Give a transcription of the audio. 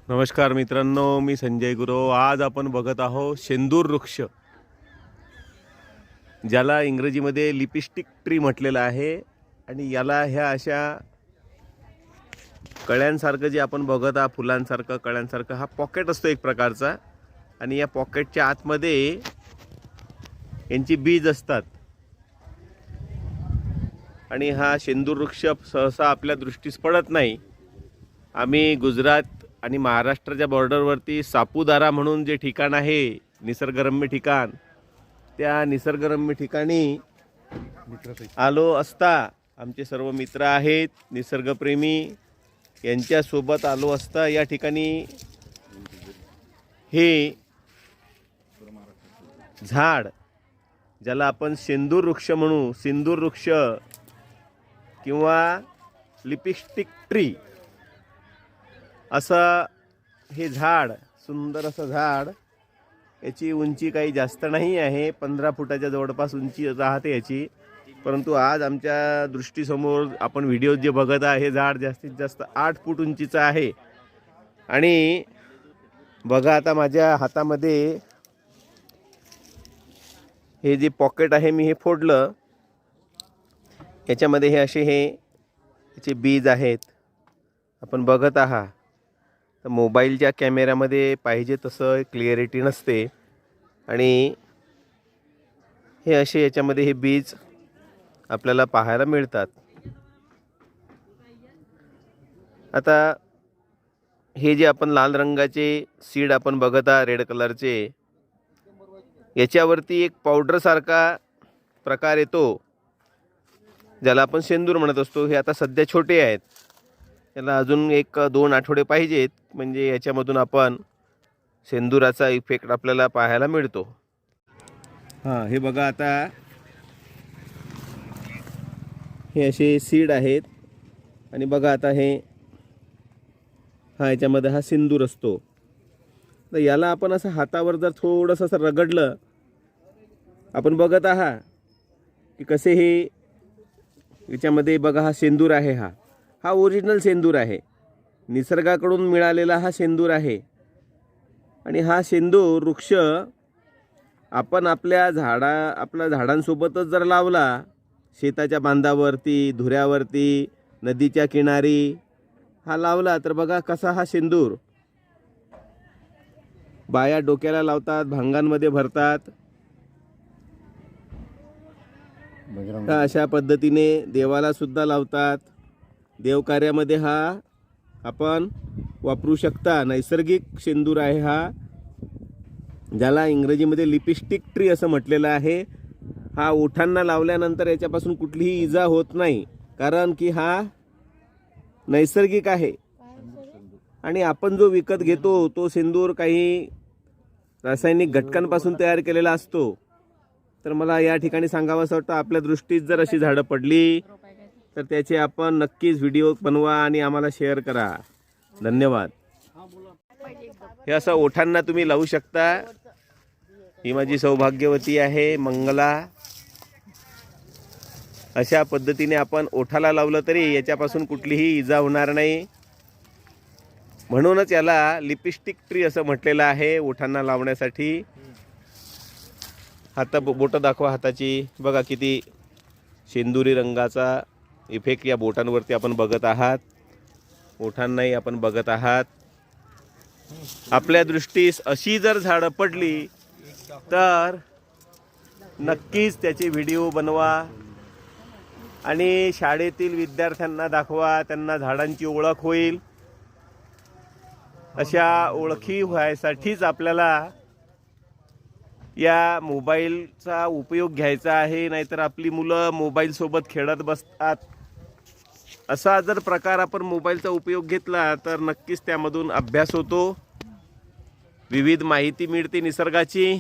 नमस्कार मित्रांनो, मी संजय गुरव. आज आपण बघत आहोत शेंदूर वृक्ष, ज्याला इंग्रजीमध्ये लिपस्टिक ट्री म्हटलेलं आहे. आणि याला ह्या अशा कळ्यांसारखं जे आपण बघत आहोत, फुलांसारखं कळ्यांसारखं, हा पॉकेट असतो एक प्रकारचा. आणि या पॉकेटच्या आतमध्ये यांची बीज असतात. आणि हा शेंदूर वृक्ष सहसा आपल्या दृष्टीस पडत नाही. आम्ही गुजरात आणि महाराष्ट्राच्या बॉर्डरवरती सापुतारा म्हणून जे ठिकाण आहे, निसर्गरम्य ठिकाण, त्या निसर्गरम्य ठिकाणी आलो असता आमचे सर्व मित्र आहेत निसर्गप्रेमी, यांच्यासोबत आलो असता या ठिकाणी हे झाड, ज्याला आपण शेंदूर वृक्ष म्हणू, सिंदूर वृक्ष किंवा लिपस्टिक ट्री, असं हे झाड, सुंदर असं झाड. याची उंची काही जास्त नाही आहे, 15 फुटाच्या जवळपास उंची राहते याची. परंतु आज आमच्या दृष्टीसमोर आपण व्हिडिओ जे बघत आहे, हे झाड जास्तीत जास्त 8 फूट उंचीचं आहे. आणि बघा, आता माझ्या हातामध्ये हे जे पॉकेट आहे, मी हे फोडलं. याच्यामध्ये हे असे याचे बीज आहेत, आपण बघत आहात. तर मोबाईलच्या कॅमेऱ्यामध्ये पाहिजे तसं क्लिअरिटी नसते. आणि हे असे याच्यामध्ये हे बीज आपल्याला पाहायला मिळतात. आता हे जे आपण लाल रंगाचे सीड आपण बघत आहात, रेड कलरचे, याच्यावरती एक पावडरसारखा प्रकार येतो, ज्याला आपण शेंदूर म्हणत असतो. हे आता सध्या छोटे आहेत, याला अजून 1-2 आठवडे पाहिजेत, म्हणजे याच्यामधून आपण शेंदुराचा इफेक्ट आपल्याला पाहायला मिळतो. हां, हे बघा, आता हे असे सीड आहेत. आणि बघा आता याच्यामध्ये हा सिंदूर असतो. तर याला आपण असं हातावर जर थोडंसं असं रगडलं, आपण बघत आहात की कसे याच्यामध्ये बघा, हा शेंदूर आहे, हा ओरिजिनल शेंदूर आहे, निसर्गाकडून मिळालेला हा शेंदूर आहे. आणि हा शेंदूर वृक्ष आपण आपल्या झाडांसोबतच जर लावला, शेताच्या बांधावरती, धुऱ्यावरती, नदीच्या किनारी हा लावला, तर बघा कसा हा शेंदूर बाया डोक्याला लावतात, भांगांमध्ये भरतात. अशा पद्धतीने देवाला सुद्धा लावतात. देवकार्यामध्ये हा आपण वापरू शकता. नैसर्गिक शेंदूर आहे हा, ज्याला इंग्रजीमध्ये लिपस्टिक ट्री असं म्हटलेलं आहे. हा ओठांना लावल्यानंतर याच्यापासून कुठलीही इजा होत नाही, कारण की हा नैसर्गिक आहे. आणि आपण जो विकत घेतो तो शेंदूर काही रासायनिक घटकांपासून तयार केलेला असतो. तर मला या ठिकाणी सांगावं असं वाटतं, आपल्या दृष्टीत जर अशी झाडं पडली तर त्याचे आपण नक्कीच व्हिडिओ बनवा आणि आम्हाला शेअर करा. धन्यवाद. हे असं ओठांना तुम्ही लावू शकता. ही माझी सौभाग्यवती आहे, मंगला. अशा पद्धतीने आपण ओठाला लावलं तरी याच्यापासून कुठलीही इजा होणार नाही. म्हणूनच याला लिपस्टिक ट्री असं म्हटलेलं आहे, ओठांना लावण्यासाठी. बोटं दाखवा हाताची. बघा किती शेंदुरी रंगाचा इफेक्ट या बोटांवरती आपण बघत आहात, ओठांनाही आपण बघत आहात. आपल्या दृष्टीस अशी जर झाडं पडली तर नक्कीच त्याचे व्हिडिओ बनवा आणि शाळेतील विद्यार्थ्यांना दाखवा, त्यांना झाडांची ओळख होईल. अशा ओळखी व्हायसाठीच आपल्याला या मोबाईलचा उपयोग घ्यायचा आहे. नाहीतर आपली मुलं मोबाईलसोबत खेळत बसतात. असा जर प्रकार आपण मोबाईलचा उपयोग घेतला तर नक्कीच त्यामधून अभ्यास होतो, विविध माहिती मिळते निसर्गाची.